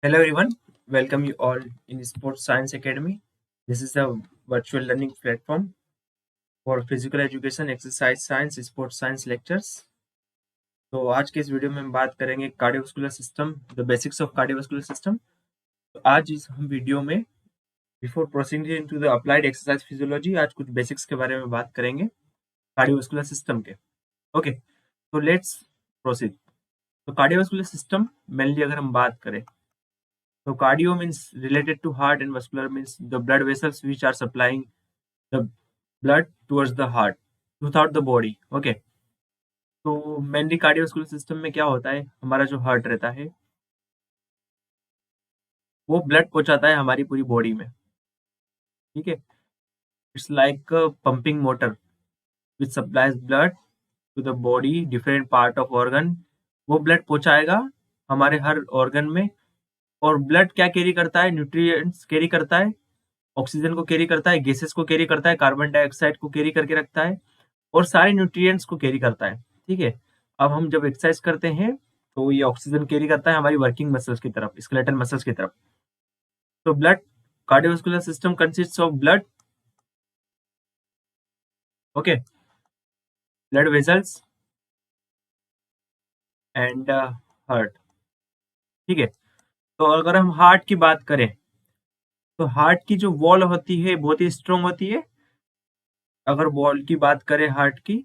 Hello everyone, welcome you all in Sports Science Academy. This is a virtual learning platform for physical education, exercise science, sports science lectures. तो आज के इस video में हम बात करेंगे cardiovascular system, the basics of cardiovascular system. तो आज इस हम वीडियो में before proceeding into the applied exercise physiology आज कुछ बेसिक्स के बारे में बात करेंगे कार्डियोवास्कुलर सिस्टम के। ओके, तो लेट्स प्रोसीड। तो कार्डियोवास्कुलर सिस्टम मेनली अगर हम बात करें so cardio means related to heart and vascular means the blood vessels which are supplying the blood towards the heart throughout the body. Okay, तो mainly cardiovascular system में क्या होता है, हमारा जो हार्ट रहता है वो ब्लड पहुंचाता है हमारी पूरी बॉडी में। ठीक है, it's like pumping motor which supplies blood to the body different part of organ. वो ब्लड पहुंचाएगा हमारे हर ऑर्गन में। और ब्लड क्या कैरी करता है, न्यूट्रिएंट्स कैरी करता है, ऑक्सीजन को कैरी करता है, गैसेस को कैरी करता है, कार्बन डाइऑक्साइड को कैरी करके रखता है और सारे न्यूट्रिएंट्स को कैरी करता है। ठीक है, अब हम जब एक्सरसाइज करते हैं तो ये ऑक्सीजन कैरी करता है हमारी वर्किंग मसल्स की तरफ, स्केलेटल मसल्स की तरफ। तो blood cardiovascular system consists of blood, okay, blood vessels and heart. ठीक है, तो अगर हम हार्ट की बात करें तो हार्ट की जो वॉल होती है बहुत ही स्ट्रोंग होती है। अगर वॉल की बात करें हार्ट की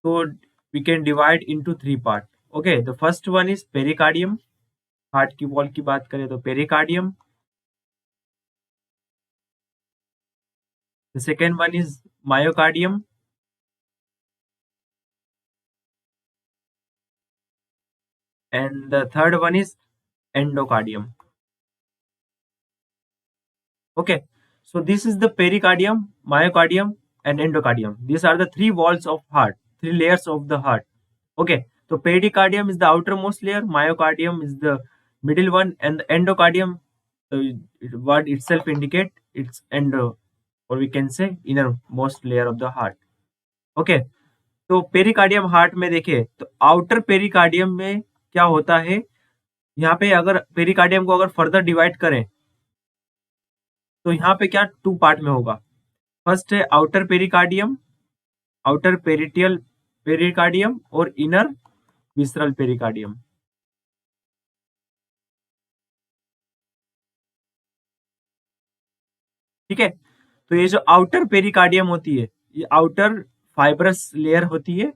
तो we can divide into 3 part. Okay, the first one is pericardium. Heart की वॉल की बात करें तो pericardium. The second one is myocardium and the third one is endocardium. Okay, so this is the pericardium, myocardium and endocardium. These are the three walls of heart, three layers of the heart. Okay, so pericardium is the outermost layer, myocardium is the middle one, and the endocardium, word itself indicate it's endo, or we can say innermost layer of the heart. Okay, तो pericardium heart में देखें तो outer pericardium में क्या होता है, यहाँ पे अगर पेरिकार्डियम को अगर फर्दर डिवाइड करें तो यहाँ पे क्या 2 पार्ट में होगा। फर्स्ट है outer pericardium, outer parietal pericardium और इनर विसरल पेरिकार्डियम। ठीक है, तो ये जो आउटर पेरिकार्डियम होती है ये आउटर फाइब्रस लेयर होती है।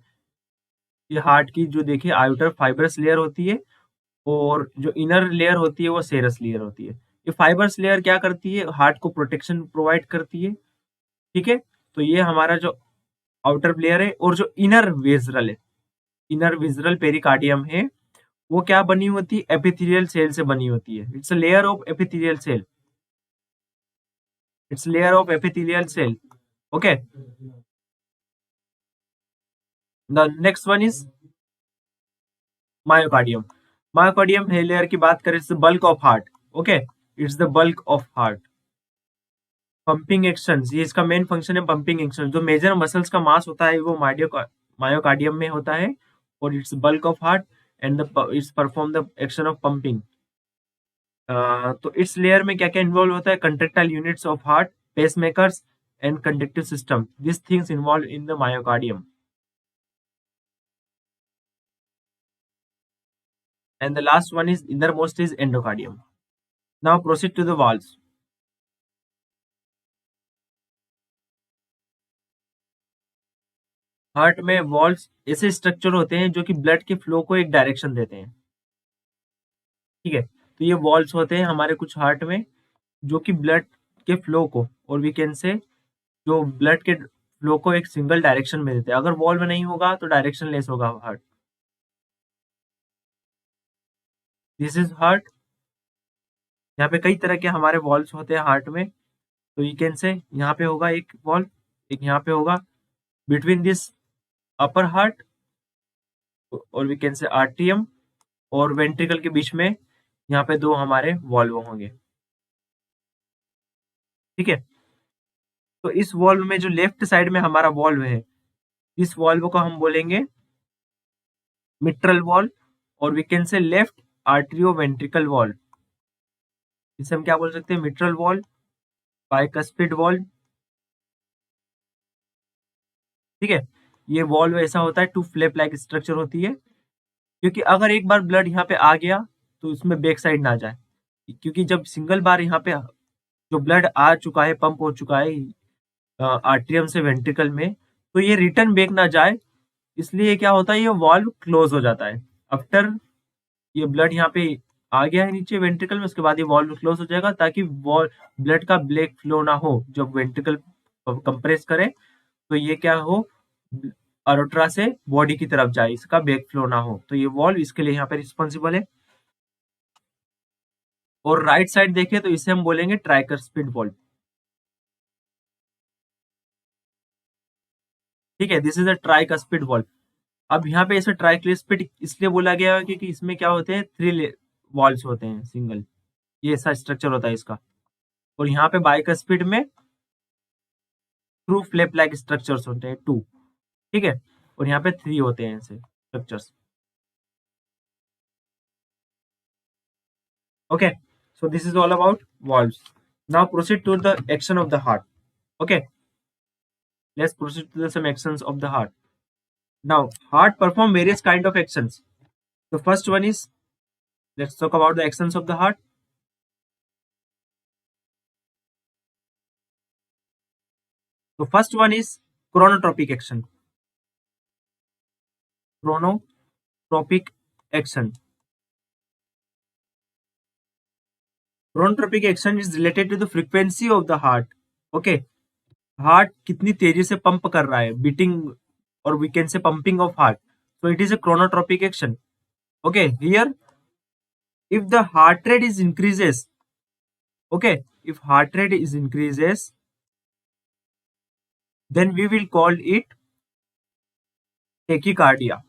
ये हार्ट की जो देखिए आउटर फाइब्रस लेयर होती है और जो इनर लेयर होती है वो सेरस लेयर होती है। ये फाइबर्स लेयर क्या करती है, हार्ट को प्रोटेक्शन प्रोवाइड करती है। ठीक है, तो ये हमारा जो आउटर लेयर है। और जो इनर विसरल है, इनर विसरल पेरिकार्डियम है, वो क्या बनी होती है, एपिथेलियल सेल से बनी होती है। It's a layer of epithelial cell, it's layer of epithelial cell. Okay, the next one is myocardium. Myocardium है लेयर की बात करें, it's the bulk of heart. Okay, it's the bulk of heart. Pumping action, ये इसका main function है, pumping action. जो major muscles का mass होता है वो मायोकार्डियम में होता है और it's bulk of heart and it's perform the action of pumping. तो इस लेयर में क्या क्या इन्वॉल्व होता है, contractile units of heart, pacemakers and conductive system, this things involve in the myocardium. And the last one is innermost is endocardium. Now proceed to the valves. Heart में valves ऐसे structure होते हैं जो कि blood के flow को एक direction देते हैं। ठीक है, तो ये वॉल्व्स होते हैं हमारे कुछ हार्ट में जो कि ब्लड के फ्लो को, और वी कैन से जो ब्लड के फ्लो को एक सिंगल डायरेक्शन में देते हैं। अगर वॉल्व नहीं होगा तो डायरेक्शन लेस होगा हार्ट। This is heart. यहाँ पे कई तरह के हमारे वॉल्व्स होते हैं हार्ट में। तो यू कैन से यहाँ पे होगा एक वॉल्व, एक यहाँ पे होगा बिटवीन दिस अपर हार्ट, और वी कैन से आर्टियम और वेंट्रिकल के बीच में यहाँ पे 2 हमारे वॉल्व होंगे। ठीक है, तो इस वॉल्व में जो लेफ्ट साइड में हमारा वॉल्व है, इस वॉल्व को हम बोलेंगे मिट्रल वॉल्व, और we can say left atrio ventricular valve. इसे हम क्या बोल सकते हैं, मिट्रल वॉल, बाइकस्पिड वॉल। ठीक है, ये वॉल्व ऐसा होता है, टू फ्लैप लाइक स्ट्रक्चर होती है, क्योंकि अगर एक बार ब्लड यहाँ पे आ गया तो उसमें बैक साइड ना जाए, क्योंकि जब सिंगल बार यहाँ पे जो ब्लड आ चुका है, पंप हो चुका है आर्टरियम से वेंट्रिकल में, तो ये रिटर्न बैक ना जाए, इसलिए क्या होता है, ये वॉल्व क्लोज हो जाता है। आफ्टर ये ब्लड यहाँ पे आ गया है नीचे वेंट्रिकल में, उसके बाद ये वॉल्व क्लोज हो जाएगा, ताकि वॉल ब्लड का ब्लैक फ्लो ना हो जब वेंट्रिकल कंप्रेस करे, तो ये क्या हो, अरोट्रा से बॉडी की तरफ जाए, इसका बैक फ्लो ना हो, तो ये वॉल्व इसके लिए यहाँ पे रिस्पॉन्सिबल है। और राइट साइड देखें तो इसे हम बोलेंगे ट्राइकस्पिड वॉल्व। ठीक है, this is a tricuspid valve. अब यहाँ पे इसे ट्राइक्लिस्पिड इसलिए बोला गया है क्योंकि इसमें क्या होते हैं, थ्री वॉल्स होते हैं सिंगल, ये ऐसा स्ट्रक्चर होता है इसका। और यहाँ पे बाइकस्पिड में थ्रू फ्लैप लाइक स्ट्रक्चर्स होते हैं, टू। ठीक है, और यहाँ पे थ्री होते हैं ऐसे structures. Okay, so this is all about valves. Now proceed to the action of the heart. Okay, let's proceed to the some actions of the heart. Now heart perform various kind of actions. The first one is, let's talk about the actions of the heart. The first one is chronotropic action. Chronotropic action. Chronotropic action is related to the frequency of the heart. Okay, heart कितनी तेजी से pump कर रहा है, beating, और we can say pumping of heart, so it is a chronotropic action. Okay, here if the heart rate is increases, okay, if heart rate is increases, then we will call it tachycardia.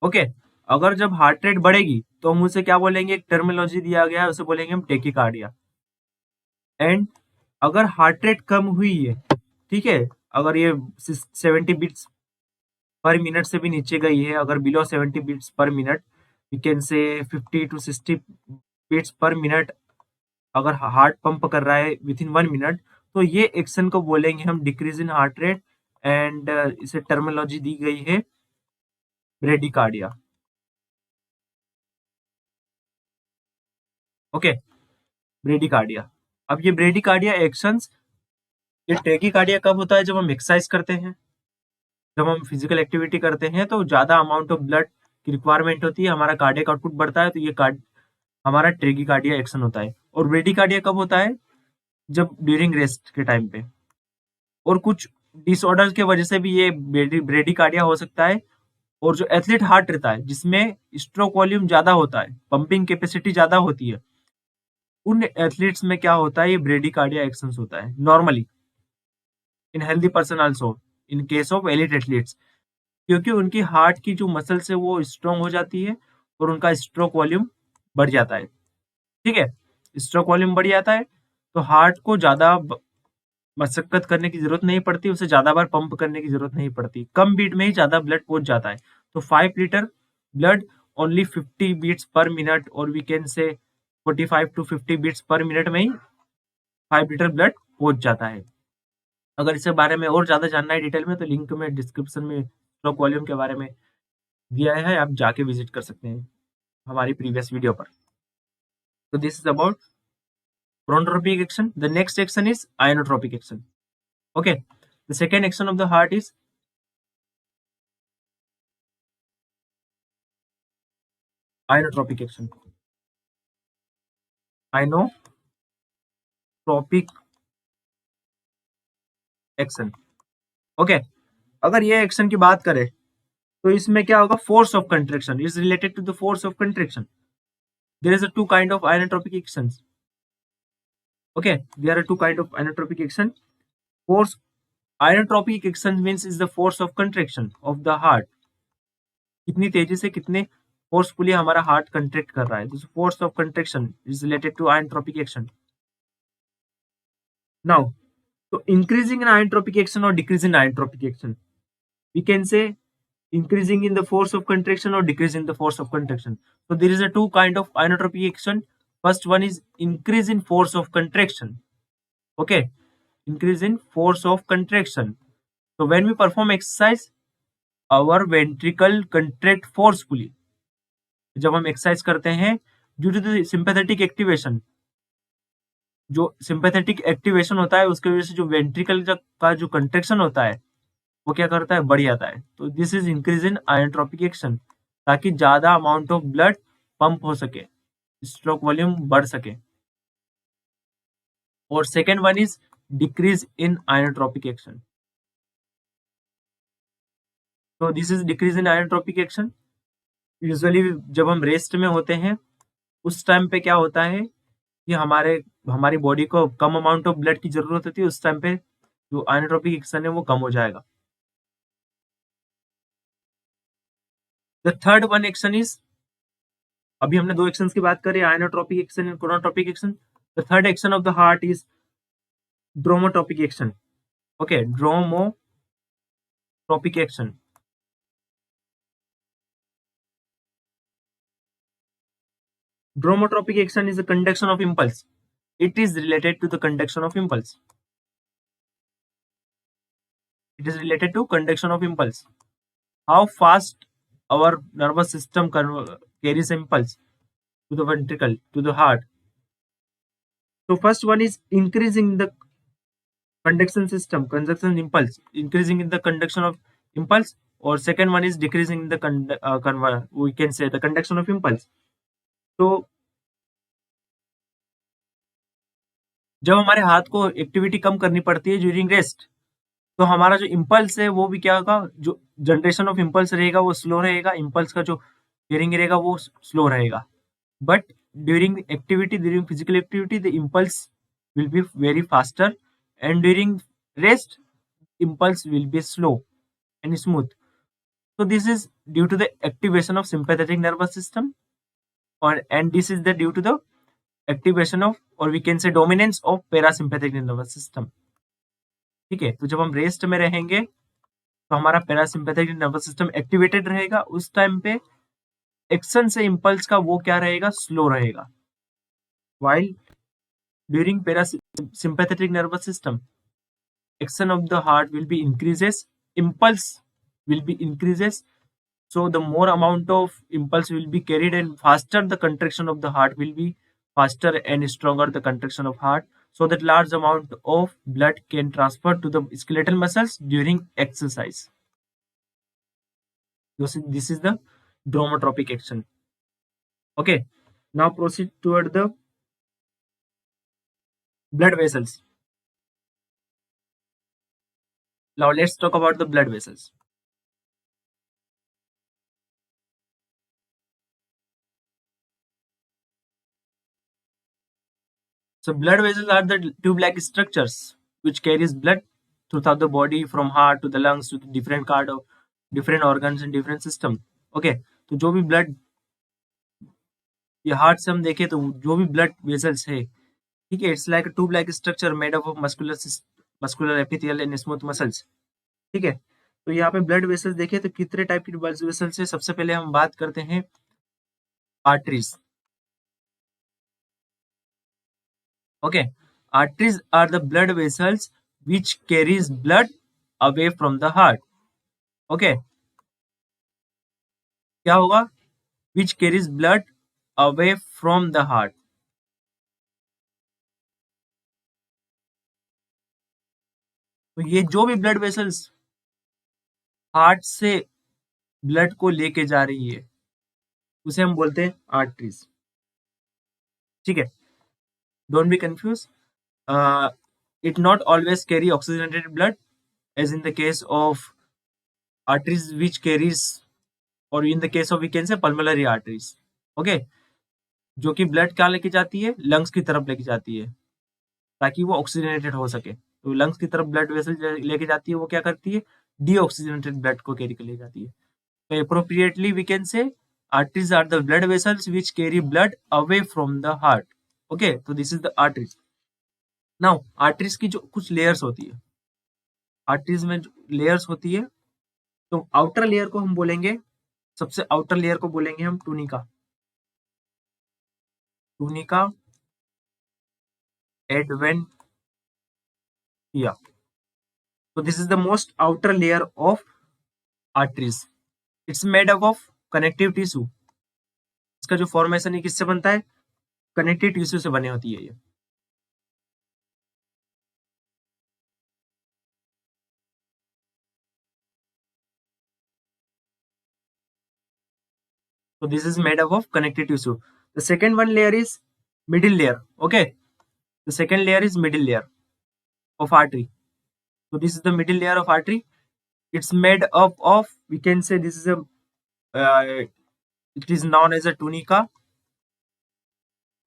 Okay, अगर जब heart rate बढ़ेगी तो हम उसे क्या बोलेंगे, एक terminology दिया गया है, उसे बोलेंगे हम टेकिकार्डिया। एंड अगर हार्ट रेट कम हुई है, ठीक है, अगर ये 70 बीट्स पर मिनट से भी नीचे गई है, अगर below 70 beats per minute, we can say 50 to 60 beats per minute, अगर हार्ट पंप कर रहा है विद इन 1 मिनट, तो ये एक्शन को बोलेंगे हम decrease in heart rate. And इसे टर्मिनोलॉजी दी गई है ब्रेडिकार्डिया। Okay, bradycardia. अब ये ब्रेडिकार्डिया एक्शंस, ये टेकिकार्डिया कब होता है, जब हम एक्सरसाइज करते हैं, जब हम फिजिकल एक्टिविटी करते हैं तो ज्यादा अमाउंट ऑफ ब्लड की रिक्वायरमेंट होती है, हमारा कार्डियक आउटपुट बढ़ता है, तो ये हमारा ट्रेगिकार्डिया एक्शन होता है। और ब्रेडिकार्डिया कब होता है, जब ड्यूरिंग रेस्ट के टाइम पे। और कुछ डिसऑर्डर के वजह से भी ये ब्रेडिकार्डिया हो सकता है। और जो एथलीट हार्ट रहता है, जिसमें स्ट्रोक वॉल्यूम ज्यादा होता है, पंपिंग कैपेसिटी ज्यादा होती है, उन एथलीट्स में क्या होता है, ये ब्रेडिकार्डिया एक्शन होता है normally. In healthy person also, in case of elite athletes, क्योंकि उनकी हार्ट की जो मसल्स है वो स्ट्रॉन्ग हो जाती है, और उनका स्ट्रोक वॉल्यूम बढ़ जाता है। ठीक है, स्ट्रोक वॉल्यूम बढ़ जाता है, तो हार्ट को ज्यादा मशक्कत करने की जरूरत नहीं पड़ती, उसे ज्यादा बार पंप करने की जरूरत नहीं पड़ती, कम बीट में ही ज्यादा ब्लड पहुंच जाता है। तो 5 litre blood only 50 beats per minute, और we can say 45 to 50 beats per minute में ही 5 लीटर ब्लड पहुंच जाता है। अगर इसके बारे में और ज्यादा जानना है डिटेल में, तो लिंक में डिस्क्रिप्शन में स्ट्रोक वॉल्यूम के बारे में दिया है, आप जाके विजिट कर सकते हैं हमारी प्रीवियस वीडियो पर। तो this is about chronotropic action. The next action is inotropic action. Okay, the second action of the heart is inotropic action. Inotropic action. Okay, अगर ये एक्शन की बात करें तो इसमें क्या होगा, force of contraction is related to the force of contraction. There is a two kind of inotropic actions. Okay, there are two kind of inotropic action. Force inotropic action means is the force of contraction of the heart. कितनी तेजी से, कितने forcefully हमारा heart contract कर रहा है, this force of contraction is related to inotropic action. Now, तो increasing in inotropic action और decreasing inotropic action, we can say increasing in the force of contraction or decreasing the force of contraction. So there is a two kind of inotropic action. First one is increase in force of contraction. Okay, increase in force of contraction. So when we perform exercise, our ventricle contract forcefully. जब हम exercise करते हैं, due to the sympathetic activation, जो sympathetic activation होता है उसके वजह से जो वेंट्रिकल का जो कंट्रेक्शन होता है वो क्या करता है, बढ़ जाता है. तो this is increase in ionotropic action, ताकि ज्यादा अमाउंट ऑफ ब्लड पंप हो सके, स्ट्रोक वॉल्यूम बढ़ सके. और second one is decrease in ionotropic action. तो this is decrease in ionotropic action. Usually जब हम रेस्ट में होते हैं उस टाइम पे क्या होता है कि हमारी बॉडी को कम अमाउंट ऑफ ब्लड की जरूरत होती है. उस टाइम पे जो आयोनोट्रोपिक एक्शन है वो कम हो जाएगा. The third one action is, अभी हमने दो एक्शंस की बात करी, ionotropic action and chronotropic action. The third action of the heart is dromotropic action. Okay, dromotropic action. Dromotropic action is the conduction of impulse. It is related to the conduction of impulse. It is related to conduction of impulse. How fast our nervous system carries impulse to the ventricle, to the heart. So first one is increasing the conduction system, conduction impulse, increasing in the conduction of impulse. Or second one is decreasing the we can say the conduction of impulse. तो जब हमारे हाथ को activity कम करनी पड़ती है during rest, तो हमारा जो इम्पल्स है वो भी क्या होगा, जो जनरेशन ऑफ इम्पल्स रहेगा वो स्लो रहेगा, इम्पल्स का जो कैरिंग रहेगा वो स्लो रहेगा. But during activity, during physical activity, the impulse will be very faster, and during rest impulse will be slow and smooth. So this is due to the activation of sympathetic nervous system, and this is the due to the activation of, or we can say dominance of parasympathetic nervous system. ठीक है, तो जब हम rest में रहेंगे तो हमारा parasympathetic nervous system activated रहेगा. उस टाइम पे एक्शन से इम्पल्स का वो क्या रहेगा, स्लो रहेगा. While during parasympathetic nervous system, action of the heart will be increases, impulse will be increases. So the more amount of impulse will be carried, and faster the contraction of the heart will be, faster and stronger the contraction of heart, so that large amount of blood can transfer to the skeletal muscles during exercise. This is the dromotropic action. Okay, now proceed toward the blood vessels. Now let's talk about the blood vessels. So blood vessels are the tube-like structures which carries blood throughout the body, from heart to the lungs to the different organs and different system. Okay, तो जो भी blood, ये heart से हम देखें तो जो भी blood vessels है, ठीक है, it's like a tube-like structure made up of muscular epithelial and smooth muscles. ठीक है, तो यहाँ पे blood vessels देखें तो कितने टाइप की blood vessels है. सबसे पहले हम बात करते हैं arteries. Okay, arteries are the blood vessels which carries blood away from the heart. Okay, क्या होगा, which carries blood away from the heart. तो ये जो भी blood vessels हार्ट से ब्लड को लेके जा रही है उसे हम बोलते हैं आर्टरीज. ठीक है, don't be confuse. It not always carry oxygenated blood as in the case of arteries which carries, or in the case of we can say pulmonary arteries. Okay, जो कि ब्लड क्या लेके जाती है, लंग्स की तरफ लेके जाती है ताकि वो ऑक्सीजनेटेड हो सके. तो लंग्स की तरफ ब्लड वेसल लेके जाती है, वो क्या करती है, डीऑक्सीजनेटेड ब्लड को कैरी कर ले जाती है. तो appropriately we can say arteries are the blood vessels which carry blood away from the heart. Okay, so this is the arteries. Now arteries की जो कुछ layers होती है, आर्टरीज में जो लेयर्स होती है तो आउटर लेयर को हम बोलेंगे, सबसे आउटर लेयर को बोलेंगे हम tunica. Tunica adventitia. So this is the most outer layer of arteries. It's made up of connective tissue. इसका जो फॉर्मेशन है किससे बनता है? कनेक्टिव टिश्यू से बनी होती है ये। So this is made up of connective tissue. The second one layer is middle layer. Okay. The second layer is middle layer of artery. So this is the middle layer of artery. It's made up of, we can say this is a, it is known as a tunica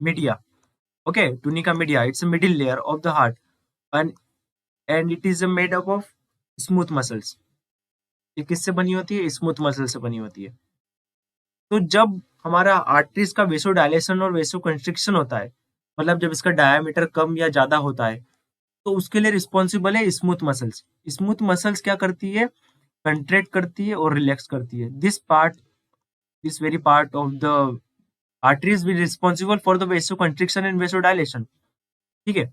media. Okay, tunica media. It's a middle layer of the heart, and it is made up of smooth muscles. ये किससे बनी होती है? Smooth muscle से बनी होती है। तो जब हमारा आर्टरीज का वेसो डायलेशन और वेसो कंस्ट्रिक्शन होता है, मतलब जब इसका डायमीटर कम या ज्यादा होता है, तो उसके लिए रिस्पॉन्सिबल है स्मूथ मसल्स। स्मूथ मसल्स क्या करती है? कंट्रैक्ट करती है और रिलैक्स करती है। This very part of the arteries will responsible for the वेसो constriction and वेसो dilation. ठीक है,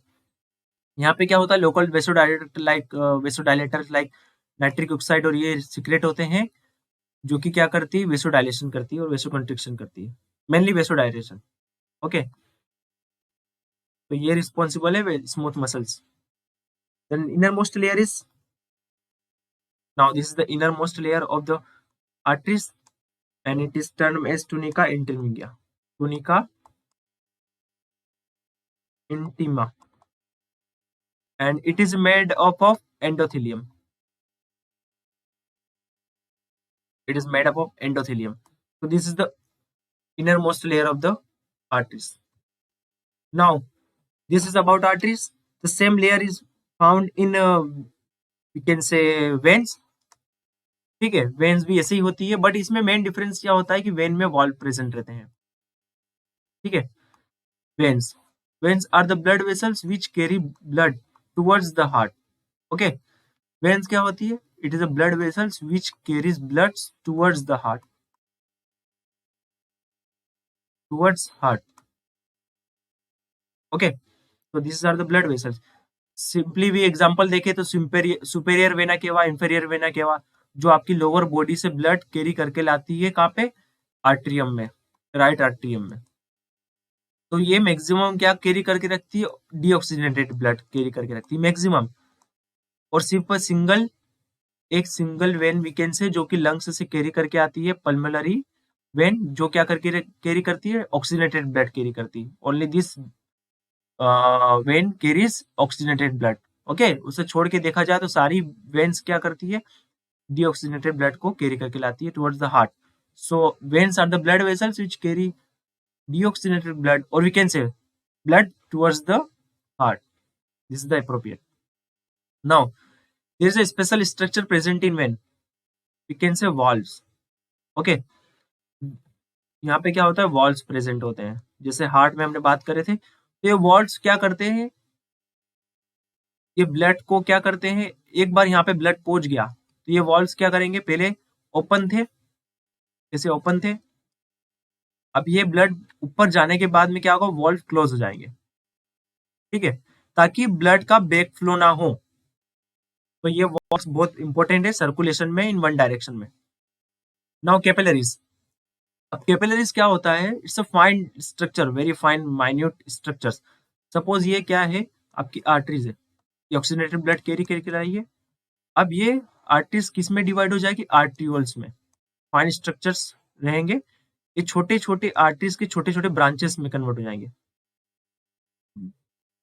यहाँ पे क्या होता है? Local vasodilators like nitric oxide और ये सिक्रेट होते हैं, जो कि क्या करती है? वेसो डायलेशन करती है और वेसो कंस्ट्रिक्शन करती है, मेनली वेसो डायलेशन। ओके, तो ये रिस्पॉन्सिबल है smooth muscles. Then innermost layer is, now this is the innermost layer of the arteries and it is termed as tunica intima. Tunica intima, and it is made up of endothelium. It is made up of endothelium. So this is the innermost layer of the arteries. Now this is about arteries. The same layer is found in we can say veins. ठीक है, veins भी ऐसे ही होती है, but इसमें main difference क्या होता है कि वेन में वॉल्व प्रेजेंट रहते हैं। ठीक है, veins veins are the blood vessels which carry blood towards the heart. Okay, veins क्या होती है? It is a blood vessels which carries blood towards the heart, towards heart. Okay, तो this are the blood vessels. Simply भी example देखें तो superior vena cava, inferior vena cava, जो आपकी lower body से ब्लड कैरी करके लाती है कहाँ पे? आर्ट्रियम में, राइट आर्ट्रियम में। तो ये मैक्सिमम क्या कैरी करके रखती है? डीऑक्सीजनेटेड ब्लड कैरी करके रखती है मैक्सिमम। और सिर्फ एक सिंगल वेन वीकेंड से जो कि लंग्स से कैरी करके आती है, पल्मोनरी वेन, जो क्या करके कैरी करती है? ऑक्सीजनेटेड ब्लड कैरी करती है। Only this when carries oxygenated blood. Okay, उसे छोड़ के देखा जाए तो सारी वेन्स क्या करती है? डीऑक्सीजनेटेड ब्लड को कैरी करके लाती है towards the heart. So veins are the blood vessels which carry deoxygenated blood, or we can say blood towards the heart. This is the appropriate. Now there is a special structure present in vein, we can say valves. Okay, यहाँ पे क्या होता है? Valves present होते हैं। जैसे heart में हमने बात करे थे, तो ये वॉल्व्स क्या करते हैं? ये ब्लड को क्या करते हैं? एक बार यहाँ पे ब्लड पहुंच गया तो ये वॉल्व्स क्या करेंगे? पहले ओपन थे, जैसे ओपन थे, अब ये ब्लड ऊपर जाने के बाद में क्या होगा? वॉल्व क्लोज हो जाएंगे। ठीक है, ताकि ब्लड का बैक फ्लो ना हो। तो ये वॉल्व्स बहुत इंपॉर्टेंट है सर्कुलेशन में इन वन डायरेक्शन में। Now capillaries. अब कैपिलरीज क्या होता है? It's a fine structure, very fine minute structures. Suppose ये क्या है? आपकी आर्टरीज है, ये ऑक्सीजनेटेड ब्लड कैरी करके रही है। अब ये आर्टरीज किस में डिवाइड हो जाएगी? आर्ट्रियोल्स में। फाइन स्ट्रक्चर्स रहेंगे, ये छोटे छोटे आर्टरीज के छोटे छोटे ब्रांचेस में कन्वर्ट हो जाएंगे।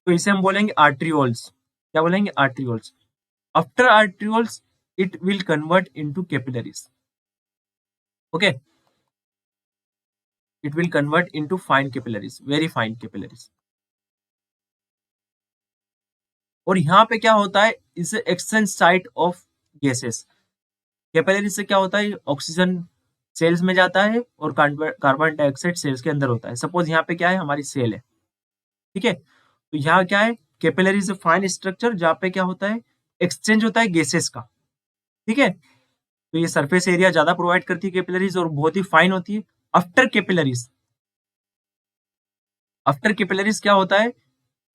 तो इसे हम बोलेंगे आर्ट्रियोल्स। क्या बोलेंगे? Arterioles. After arterioles, it will convert into capillaries. Okay, it will convert into fine capillaries, very fine capillaries. और यहाँ पे क्या होता है? इस exchange site of gases. Capillary से क्या होता है? ऑक्सीजन सेल्स में जाता है और कार्बन डाइऑक्साइड सेल्स के अंदर होता है। सपोज यहाँ पे क्या है? हमारी सेल है। ठीक है, तो यहाँ क्या है? कैपिलरी से फाइन स्ट्रक्चर, जहाँ पे क्या होता है? एक्सचेंज होता है गैसेस का। ठीक है, तो ये सरफेस एरिया ज्यादा प्रोवाइड करती है कैपिलरीज और बहुत ही फाइन होती है। आफ्टर कैपिलरीज, आफ्टर कैपिलरीज क्या होता है,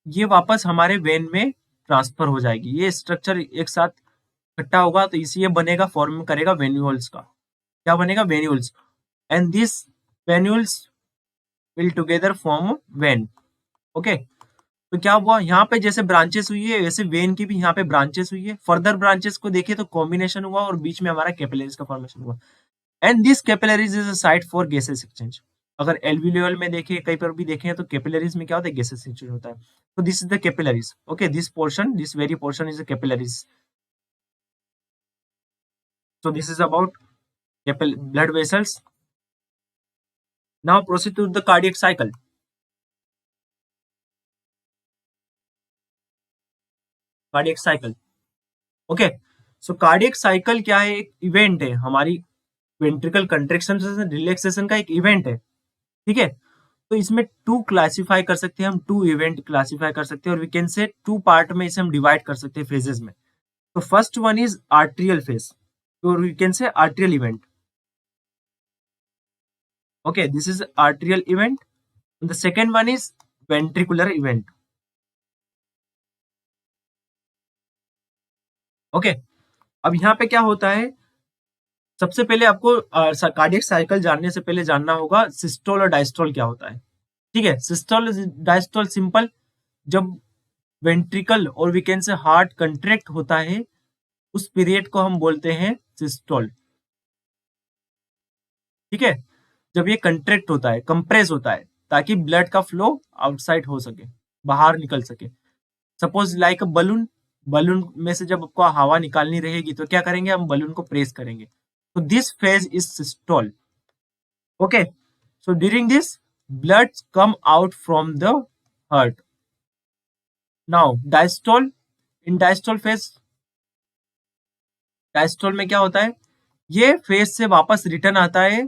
ये वापस हमारे वेन में ट्रांसफर हो जाएगी। ये स्ट्रक्चर एक साथ इकट्ठा होगा तो इसी ये बनेगा, फॉर्म करेगा वेन्यूल्स का। क्या बनेगा, venules, and this venules will together form when. Okay, तो क्या हुआ, यहाँ पे जैसे ब्रांचेस हुई है वैसे वेन की भी यहाँ पे ब्रांचेस हुई है। फर्दर ब्रांचेस को देखिए तो कॉम्बिनेशन हुआ और बीच में हमारा कैपिलरीज का फॉर्मेशन हुआ। And this capillaries is a site for gases exchange. अगर एल्वियोल में देखें, कहीं पर भी देखें तो कैपिलरीज में क्या होता है, गैसेस एक्सचेंज होता है। तो this is the capillaries. Okay, this portion, this very portion is the capillaries. So this is about blood vessels. Now proceed to the cardiac cycle. Cardiac cycle. Okay. So cardiac cycle क्या है, एक event है हमारी ventricle contraction से relaxation का एक event है। ठीक है, तो इसमें टू क्लासिफाई कर सकते हैं हम, टू इवेंट क्लासिफाई कर सकते हैं और we can say two part में इसे हम डिवाइड कर सकते हैं फेजेस में। तो first one is atrial phase, तो we can say atrial event. Okay, this is arterial event. And the second one is ventricular event. Okay, अब यहाँ पे क्या होता है, सबसे पहले आपको कार्डियक साइकिल जानने से पहले जानना होगा सिस्टोल और डायस्टोल क्या होता है। ठीक है, सिस्टोल डायस्टोल सिंपल, जब वेंट्रिकल और we can say heart contract होता है उस पीरियड को हम बोलते हैं सिस्टोल। ठीक है, जब ये कंट्रैक्ट होता है, कंप्रेस होता है ताकि ब्लड का फ्लो आउटसाइड हो सके, बाहर निकल सके। Suppose like a balloon, balloon में से जब आपको हवा निकालनी रहेगी तो क्या करेंगे, हम बलून को प्रेस करेंगे। तो this phase is systole. Okay, so during this blood come out from the heart. Now diastole, in diastole phase, diastole में क्या होता है, ये फेज से वापस रिटर्न आता है,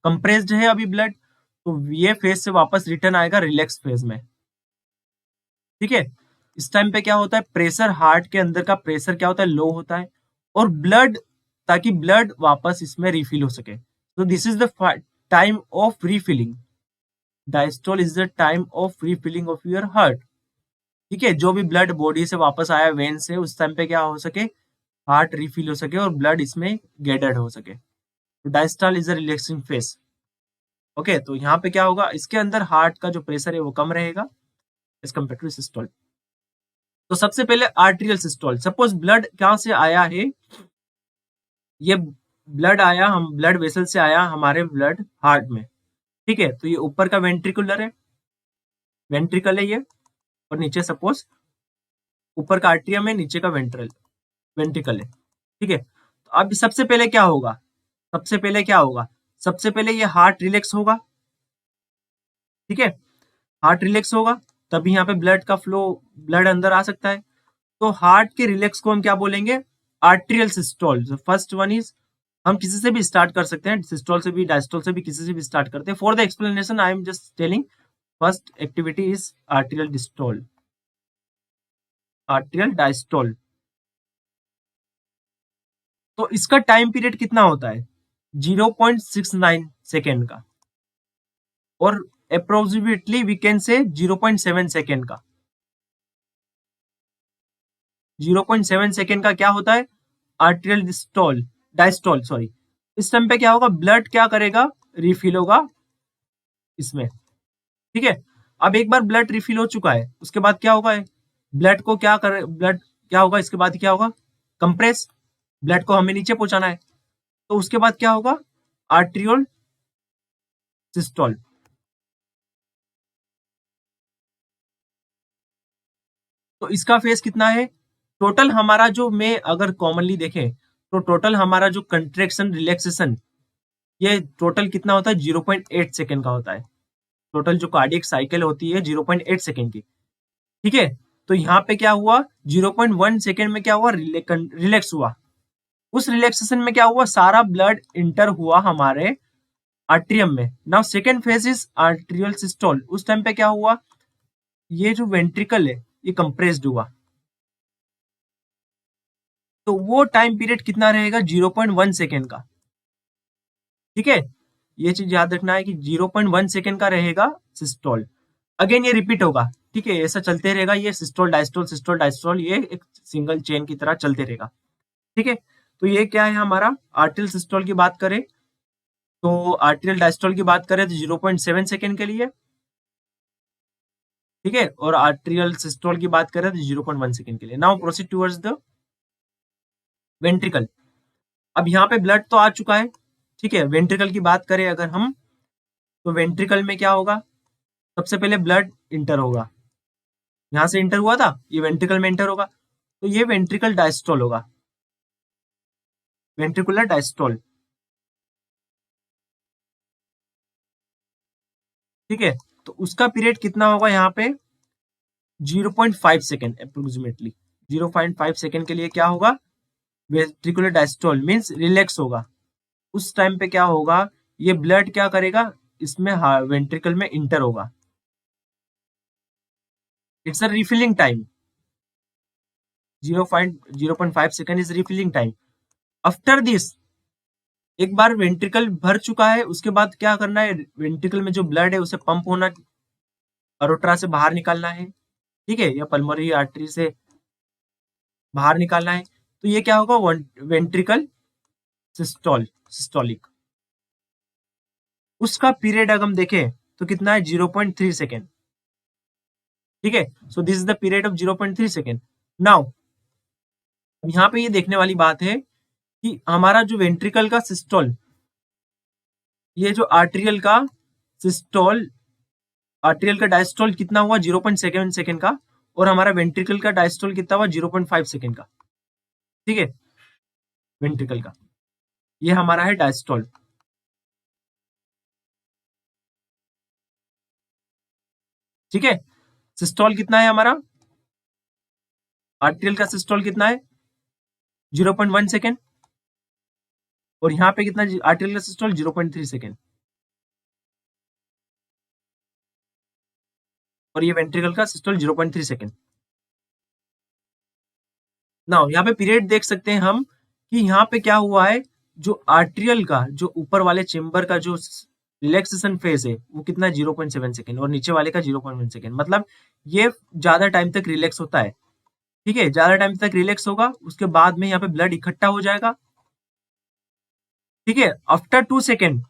कंप्रेस्ड है अभी ब्लड, तो ये फेज से वापस रिटर्न आएगा रिलैक्स फेज में। ठीक है, इस टाइम पे क्या होता है, प्रेशर हार्ट के अंदर का प्रेशर क्या होता है, लो होता है, और ब्लड, ताकि ब्लड वापस इसमें रिफिल हो सके। तो this is the time of refilling. Diastole is the time of refilling of your heart. ठीक है, जो भी ब्लड बॉडी से वापस आया वेन से, उस टाइम पे क्या हो सके, हार्ट रिफिल हो सके और ब्लड इसमें गेदर्ड हो सके। तो diastole is the relaxing phase. Okay, तो यहाँ पे क्या होगा, इसके अंदर हार्ट का जो प्रेशर है वो कम रहेगा एज कम्पेयर टू सिस्टोल। तो सबसे पहले आर्टेरियल सिस्टोल, सपोज ब्लड कहां से आया है, ये ब्लड आया, हम ब्लड वेसल से आया हमारे ब्लड हार्ट में। ठीक है, तो ये ऊपर का वेंट्रिकुलर है, वेंट्रिकल है ये, और नीचे सपोज ऊपर का आर्ट्रियम है, नीचे का वेंट्रिकल है। ठीक है, तो अब सबसे पहले क्या होगा, सबसे पहले क्या होगा, सबसे पहले ये हार्ट रिलैक्स होगा। ठीक है, हार्ट रिलैक्स होगा तभी यहाँ पे ब्लड का फ्लो, ब्लड अंदर आ सकता है। तो हार्ट के रिलैक्स को हम क्या बोलेंगे, arterial systole. First one is, हम किसी से भी स्टार्ट कर सकते हैं, सिस्टोल से भी, डायस्टोल से भी, किसी से भी स्टार्ट करते हैं। For the explanation I am just telling, first activity is arterial diastole, arterial diastole. तो इसका टाइम पीरियड कितना होता है, 0.69 सेकेंड का, और अप्रोक्सीमेटली वी कैन से 0.7 सेकेंड का। 0.7 सेकेंड का क्या होता है, आर्टेरियल डिस्टोल, डायस्टोल सॉरी। इस टाइम पे क्या होगा, ब्लड क्या करेगा, रिफिल होगा इसमें। ठीक है, अब एक बार ब्लड रिफिल हो चुका है, उसके बाद क्या होगा, ब्लड को क्या कर, ब्लड क्या होगा, इसके बाद क्या होगा, कंप्रेस, ब्लड को हमें नीचे पहुंचाना है। तो उसके बाद क्या होगा, आर्टेरियल सिस्टोल। तो इसका फेस कितना है, टोटल हमारा जो, मैं अगर कॉमनली देखें तो टोटल हमारा जो कंट्रेक्शन रिलैक्सेशन, ये टोटल कितना होता है, 0.8 सेकेंड का होता है। टोटल जो कार्डियक साइकिल होती है 0.8 सेकेंड की। ठीक है, तो यहाँ पे क्या हुआ, 0.1 सेकेंड में क्या हुआ, रिलैक्स हुआ। उस रिलैक्सेशन में क्या हुआ, सारा ब्लड इंटर हुआ हमारे आर्ट्रियम में। Now second phase is arterial systole. उस टाइम पे क्या हुआ, ये जो वेंट्रिकल है ये कंप्रेस्ड हुआ। तो वो टाइम पीरियड कितना रहेगा, 0.1 सेकेंड का। ठीक है, ये चीज याद रखना है कि 0.1 सेकेंड का रहेगा सिस्टोल। अगेन ये रिपीट होगा, ठीक है, ऐसा चलते रहेगा, ये सिस्टोल डायस्टोल, ये एक सिंगल चेन की तरह चलते रहेगा। ठीक है, तो ये क्या है हमारा आर्टियल सिस्टोल की बात करें, तो आर्टियल डायस्टोल की बात करें तो 0.7 सेकेंड के लिए, ठीक है, और आर्टियल सिस्टोल की बात करें तो 0.1 सेकेंड के लिए। Now proceed towards the ventricle. अब यहाँ पे ब्लड तो आ चुका है, ठीक है, वेंट्रिकल की बात करें अगर हम, तो वेंट्रिकल में क्या होगा, सबसे पहले ब्लड इंटर होगा, यहाँ से इंटर हुआ था, ये वेंट्रिकल में इंटर होगा, तो ये वेंट्रिकल डायस्टोल होगा, वेंट्रिकुलर डायस्टोल। ठीक है, तो उसका पीरियड कितना होगा यहाँ पे, 0.5 सेकेंड अप्रोक्सीमेटली। 0.5 सेकेंड के लिए क्या होगा, वेंट्रिकुलर डायस्टोल मीन्स रिलैक्स होगा। उस टाइम पे क्या होगा, ये ब्लड क्या करेगा, इसमें वेंट्रिकल में इंटर होगा। It's a refilling time, 0.5 second is refilling time. After this, एक बार वेंट्रिकल भर चुका है, उसके बाद क्या करना है, वेंट्रिकल में जो ब्लड है उसे पंप होना, अरोट्रा से बाहर निकालना है, ठीक है, या पल्मोनरी आर्टरी से बाहर निकालना है। तो ये क्या होगा, वेंट्रिकल सिस्टोलिक। उसका पीरियड अगर हम देखें तो कितना है, 0.3 सेकेंड। ठीक है, so this is the period of 0.3 second. Now यहाँ पे ये देखने वाली बात है कि हमारा जो वेंट्रिकल का सिस्टोल, ये जो आर्ट्रियल का सिस्टोल, आर्ट्रियल का डायस्टोल कितना हुआ, 0.7 सेकेंड का, और हमारा वेंट्रिकल का डायस्टोल कितना हुआ, 0.5 सेकेंड का। ठीक है, वेंट्रिकल का ये हमारा है डायस्टोल। ठीक है, सिस्टोल कितना है हमारा, आर्ट्रियल का सिस्टोल कितना है, 0.1 सेकेंड, और यहाँ पे कितना, आर्ट्रियल का सिस्टोल 0.3 सेकेंड, और ये वेंट्रिकल का सिस्टोल 0.3 सेकेंड। ना यहाँ पे पीरियड देख सकते हैं हम कि यहाँ पे क्या हुआ है, जो आर्ट्रियल का जो ऊपर वाले चेम्बर का जो रिलैक्सेशन फेज है वो कितना है, 0.7 सेकेंड, और नीचे वाले का 0.1 सेकेंड। मतलब ये ज्यादा टाइम तक रिलैक्स होता है। ठीक है, ज्यादा टाइम तक रिलैक्स होगा, उसके बाद में यहाँ पे ब्लड इकट्ठा हो जाएगा। ठीक है, आफ्टर 2 सेकेंड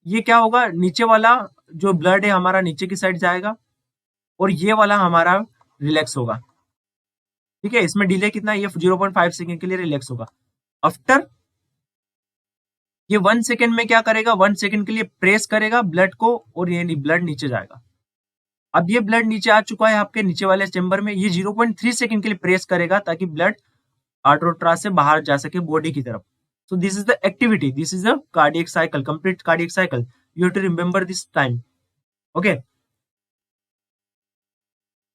ये क्या होगा, नीचे वाला जो ब्लड है हमारा नीचे की साइड जाएगा, और ये वाला हमारा रिलैक्स होगा। ठीक है, इसमें डिले कितना है, ये 0.5 सेकेंड के लिए रिलैक्स होगा। आफ्टर ये 1 सेकेंड में क्या करेगा, 1 सेकेंड के लिए प्रेस करेगा ब्लड को, और ये ब्लड नीचे जाएगा। अब ये ब्लड नीचे आ चुका है आपके नीचे वाले चेंबर में, ये 0.3 सेकेंड के लिए प्रेस करेगा ताकि ब्लड आर्टरोट्रा से बाहर जा सके बॉडी की तरफ। So this is the activity, this is the cardiac cycle, complete cardiac cycle. You have to remember this time. Okay,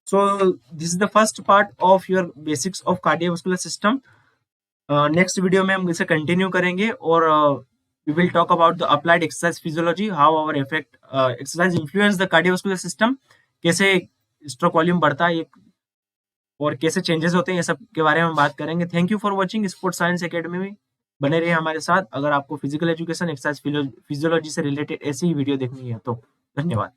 so this is the first part of your basics of cardiovascular system. Next video में हम इसे continue करेंगे, और we will talk about the applied exercise physiology, how our effect exercise influence the cardiovascular system, कैसे stroke volume बढ़ता है और कैसे चेंजेस होते हैं, ये सब के बारे में हम बात करेंगे। Thank you for watching sport science academy में, बने रहिए हमारे साथ। अगर आपको फिजिकल एजुकेशन एक्सरसाइज फिजियोलॉजी से रिलेटेड ऐसी ही वीडियो देखनी है तो धन्यवाद।